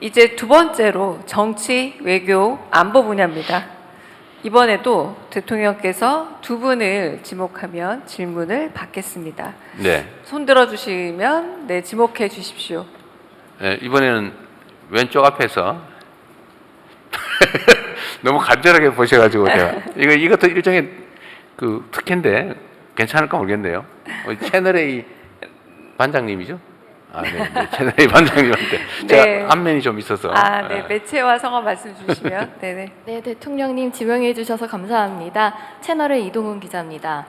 이제 두 번째로 정치, 외교, 안보 분야입니다. 이번에도 대통령께서 두 분을 지목하면 질문을 받겠습니다. 네. 손 들어주시면 네, 지목해 주십시오. 네, 이번에는 왼쪽 앞에서 너무 간절하게 보셔가지고 제가 이것도 일종의 그 특혜인데 괜찮을까 모르겠네요. 채널 A 반장님이죠? 아, 네, 네. 채널 A 반장님한테 네. 제가 안면이 좀 있어서. 네, 매체와 성함 말씀 주시면 네네. 네, 대통령님 지명해 주셔서 감사합니다. 채널의 이동훈 기자입니다.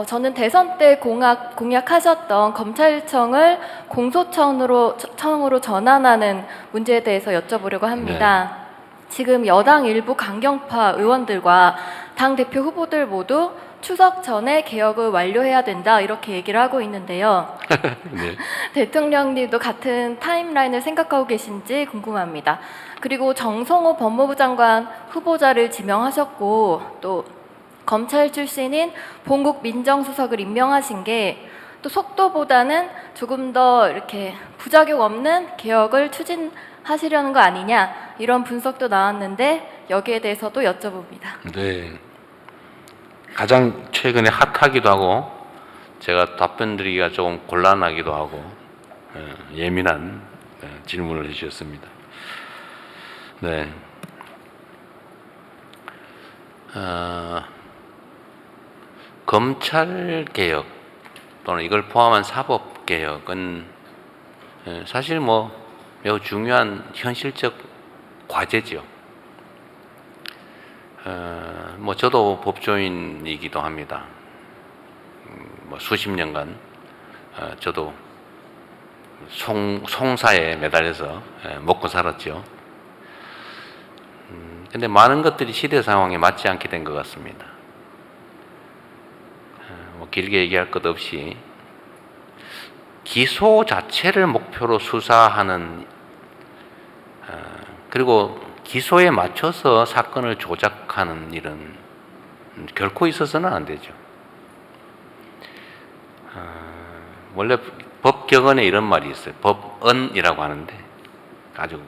저는 대선 때 공약하셨던 검찰청을 공소청으로 전환하는 문제에 대해서 여쭤보려고 합니다. 지금 여당 일부 강경파 의원들과 당대표 후보들 모두 추석 전에 개혁을 완료해야 된다 이렇게 얘기를 하고 있는데요. 네. 대통령님도 같은 타임라인을 생각하고 계신지 궁금합니다. 그리고 정성호 법무부 장관 후보자를 지명하셨고 또 검찰 출신인 봉국 민정수석을 임명하신 게 또 속도보다는 조금 더 이렇게 부작용 없는 개혁을 추진하시려는 거 아니냐 이런 분석도 나왔는데 여기에 대해서도 여쭤봅니다. 네. 가장 최근에 핫하기도 하고 제가 답변 드리기가 조금 곤란하기도 하고 예민한 질문을 해주셨습니다. 네. 검찰 개혁 또는 이걸 포함한 사법 개혁은 사실 뭐 매우 중요한 현실적 과제지요. 뭐 저도 법조인이기도 합니다. 뭐 수십 년간 저도 송사에 매달려서 먹고 살았죠. 근데 많은 것들이 시대 상황에 맞지 않게 된 것 같습니다. 뭐 길게 얘기할 것 없이 기소 자체를 목표로 수사하는 그리고 기소에 맞춰서 사건을 조작하는 일은 결코 있어서는 안 되죠. 원래 법격언에 이런 말이 있어요. 법언이라고 하는데 아주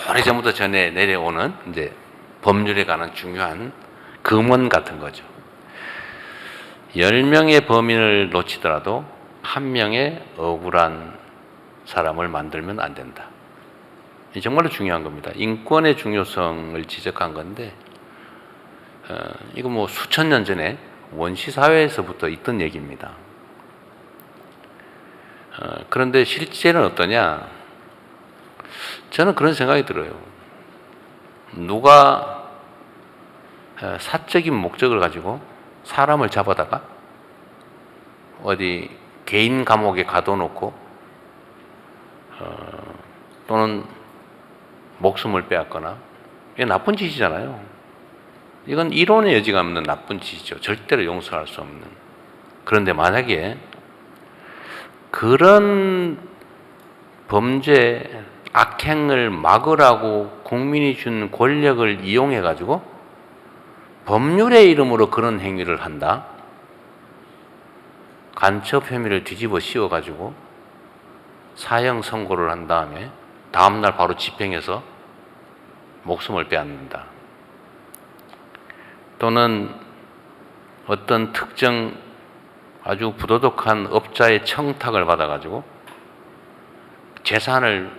오래전부터 전해 내려오는 이제 법률에 관한 중요한 금원 같은 거죠. 10명의 범인을 놓치더라도 1명의 억울한 사람을 만들면 안 된다. 정말로 중요한 겁니다. 인권의 중요성을 지적한 건데 이거 뭐 수천 년 전에 원시 사회에서부터 있던 얘기입니다. 그런데 실제는 어떠냐? 저는 그런 생각이 들어요. 누가 사적인 목적을 가지고 사람을 잡아다가 어디 개인 감옥에 가둬놓고 또는 목숨을 빼앗거나 이게 나쁜 짓이잖아요. 이건 이론의 여지가 없는 나쁜 짓이죠. 절대로 용서할 수 없는. 그런데 만약에 그런 범죄 악행을 막으라고 국민이 준 권력을 이용해 가지고 법률의 이름으로 그런 행위를 한다. 간첩 혐의를 뒤집어 씌워 가지고 사형 선고를 한 다음에 다음날 바로 집행해서 목숨을 빼앗는다. 또는 어떤 특정 아주 부도덕한 업자의 청탁을 받아가지고 재산을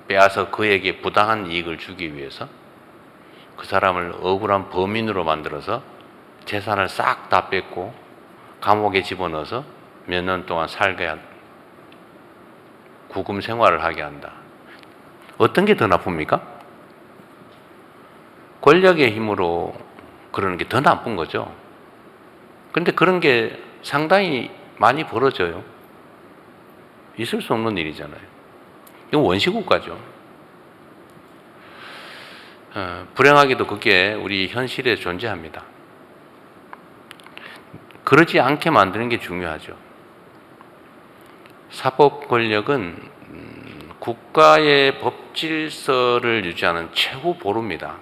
빼앗아 그에게 부당한 이익을 주기 위해서 그 사람을 억울한 범인으로 만들어서 재산을 싹 다 뺏고 감옥에 집어넣어서 몇 년 동안 살게 한 구금 생활을 하게 한다. 어떤 게 더 나쁩니까? 권력의 힘으로 그러는 게 더 나쁜 거죠. 그런데 그런 게 상당히 많이 벌어져요. 있을 수 없는 일이잖아요. 이건 원시국가죠. 불행하게도 그게 우리 현실에 존재합니다. 그러지 않게 만드는 게 중요하죠. 사법 권력은 국가의 법 질서를 유지하는 최고 보루입니다.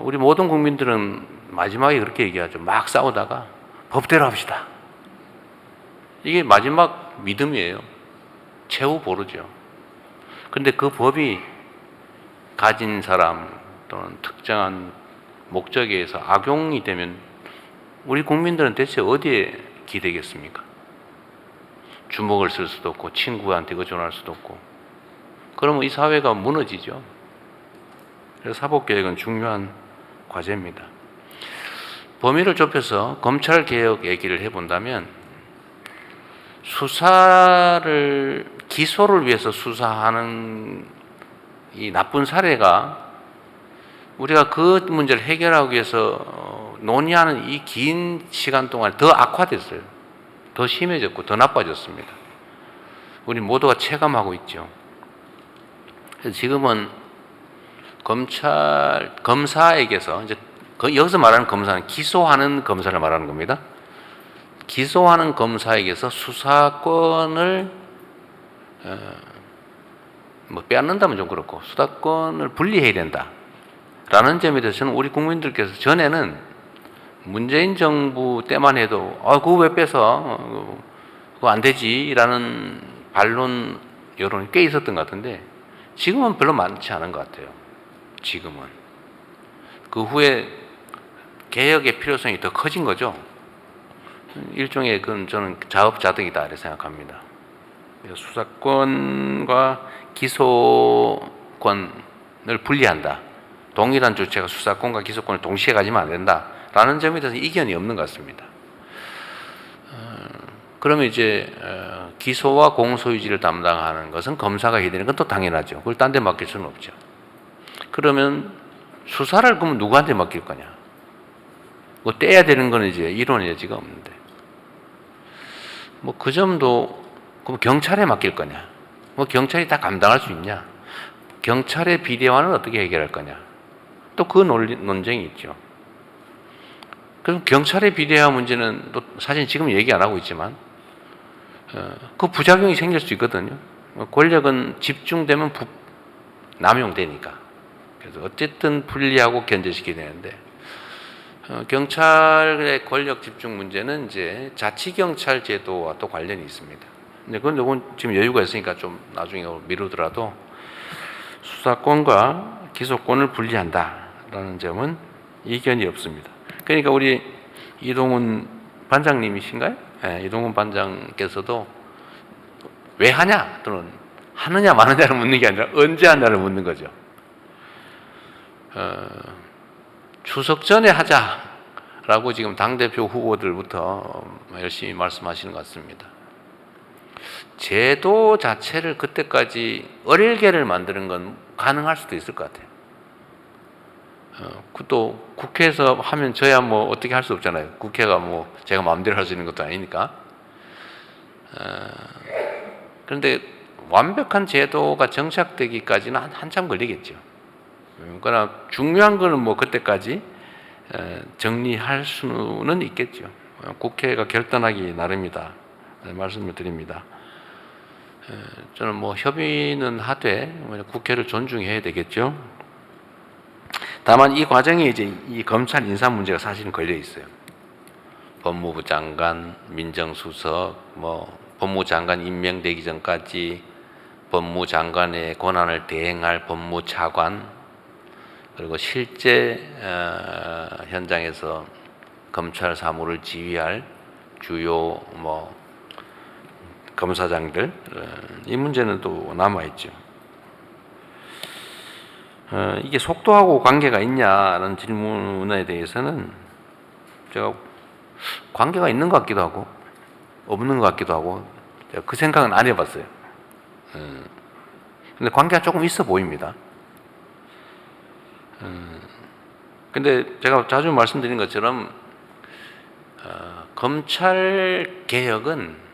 우리 모든 국민들은 마지막에 그렇게 얘기하죠. 막 싸우다가 법대로 합시다. 이게 마지막 믿음이에요. 최후 보루죠. 그런데 그 법이 가진 사람 또는 특정한 목적에 의해서 악용이 되면 우리 국민들은 대체 어디에 기대겠습니까? 주먹을 쓸 수도 없고 친구한테 의존할 수도 없고 그러면 이 사회가 무너지죠. 그래서 사법개혁은 중요한 과제입니다. 범위를 좁혀서 검찰개혁 얘기를 해본다면 기소를 위해서 수사하는 이 나쁜 사례가 우리가 그 문제를 해결하기 위해서 논의하는 이 긴 시간 동안 더 악화됐어요. 더 심해졌고 더 나빠졌습니다. 우리 모두가 체감하고 있죠. 그래서 지금은 검사에게서 이제 여기서 말하는 검사는 기소하는 검사를 말하는 겁니다. 기소하는 검사에게서 수사권을 뭐 빼앗는다면 좀 그렇고 수사권을 분리해야 된다라는 점에 대해서는 우리 국민들께서 전에는 문재인 정부 때만 해도 그거 왜 뺏어? 그거 안 되지라는 반론 여론이 꽤 있었던 것 같은데 지금은 별로 많지 않은 것 같아요. 지금은 그 후에 개혁의 필요성이 더 커진 거죠. 일종의 그건 저는 자업자득이다 이렇게 생각합니다. 수사권과 기소권을 분리한다. 동일한 주체가 수사권과 기소권을 동시에 가지면 안 된다라는 점에 대해서 이견이 없는 것 같습니다. 그러면 이제 기소와 공소유지를 담당하는 것은 검사가 해야 되는 건 또 당연하죠. 그걸 딴 데 맡길 수는 없죠. 그러면 수사를 그러면 누구한테 맡길 거냐? 뭐 떼야 되는 건 이제 이론의 여지가 없는데 뭐 그 점도 그럼 경찰에 맡길 거냐? 뭐 경찰이 다 감당할 수 있냐? 경찰의 비대화는 어떻게 해결할 거냐? 또 그 논쟁이 있죠. 그럼 경찰의 비대화 문제는 또 사실 지금 얘기 안 하고 있지만 그 부작용이 생길 수 있거든요. 권력은 집중되면 남용되니까. 그래서 어쨌든 분리하고 견제시켜야 되는데 경찰의 권력 집중 문제는 이제 자치경찰 제도와 또 관련이 있습니다. 근데 그건 지금 여유가 있으니까 좀 나중에 미루더라도 수사권과 기소권을 분리한다라는 점은 이견이 없습니다. 그러니까 우리 이동훈 반장님이신가요? 네, 이동훈 반장께서도 왜 하냐 또는 하느냐 마느냐를 묻는 게 아니라 언제 하냐를 묻는 거죠. 추석 전에 하자라고 지금 당대표 후보들부터 열심히 말씀하시는 것 같습니다. 제도 자체를 그때까지 어릴게를 만드는 건 가능할 수도 있을 것 같아요. 또 국회에서 하면 저야 뭐 어떻게 할 수 없잖아요. 국회가 뭐 제가 마음대로 할 수 있는 것도 아니니까. 그런데 완벽한 제도가 정착되기까지는 한참 걸리겠죠. 그러나 중요한 거는 뭐 그때까지 정리할 수는 있겠죠. 국회가 결단하기 나름이다 말씀을 드립니다. 저는 뭐 협의는 하되 국회를 존중해야 되겠죠. 다만 이 과정에 이제 이 검찰 인사 문제가 사실은 걸려 있어요. 법무부 장관, 민정수석, 뭐 법무장관 임명되기 전까지 법무장관의 권한을 대행할 법무차관, 그리고 실제 현장에서 검찰 사무를 지휘할 주요 뭐 검사장들, 이 문제는 또 남아 있죠. 이게 속도하고 관계가 있냐는 질문에 대해서는 제가 관계가 있는 것 같기도 하고 없는 것 같기도 하고 제가 그 생각은 안 해봤어요. 근데 관계가 조금 있어 보입니다. 근데 제가 자주 말씀드린 것처럼 검찰 개혁은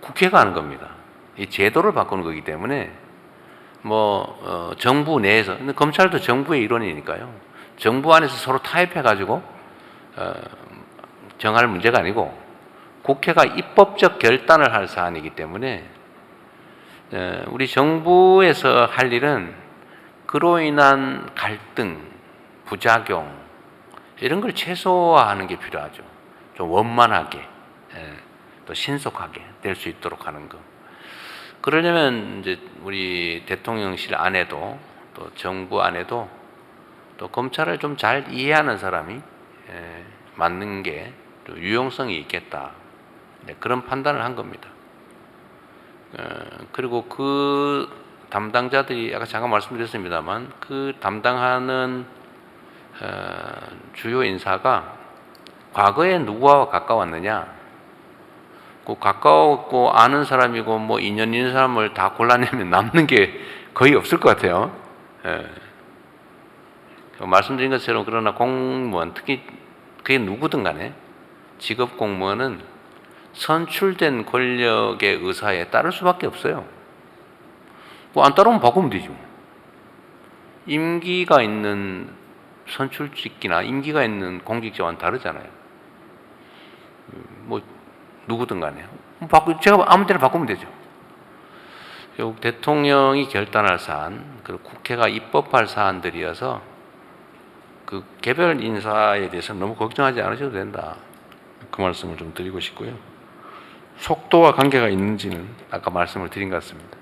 국회가 하는 겁니다. 이 제도를 바꾸는 거기 때문에 뭐 정부 내에서, 근데 검찰도 정부의 일원이니까요. 정부 안에서 서로 타협해가지고 정할 문제가 아니고 국회가 입법적 결단을 할 사안이기 때문에 우리 정부에서 할 일은 그로 인한 갈등, 부작용 이런 걸 최소화하는 게 필요하죠. 좀 원만하게 또 신속하게 될 수 있도록 하는 거. 그러려면 이제 우리 대통령실 안에도 또 정부 안에도 또 검찰을 좀 잘 이해하는 사람이 맞는 게 좀 유용성이 있겠다. 네, 그런 판단을 한 겁니다. 그리고 그 담당자들이 아까 잠깐 말씀드렸습니다만 그 담당하는 주요 인사가 과거에 누구와 가까웠느냐? 그 가까웠고 아는 사람이고 뭐 인연 있는 사람을 다 골라내면 남는 게 거의 없을 것 같아요. 말씀드린 것처럼 그러나 공무원 특히 그게 누구든 간에 직업 공무원은 선출된 권력의 의사에 따를 수밖에 없어요. 뭐 안 따르면 바꾸면 되지. 임기가 있는 선출직이나 임기가 있는 공직자와는 다르잖아요. 뭐 누구든 간에 제가 아무 때나 바꾸면 되죠. 결국 대통령이 결단할 사안, 그리고 국회가 입법할 사안들이어서 그 개별 인사에 대해서 너무 걱정하지 않으셔도 된다. 그 말씀을 좀 드리고 싶고요. 속도와 관계가 있는지는 아까 말씀을 드린 것 같습니다.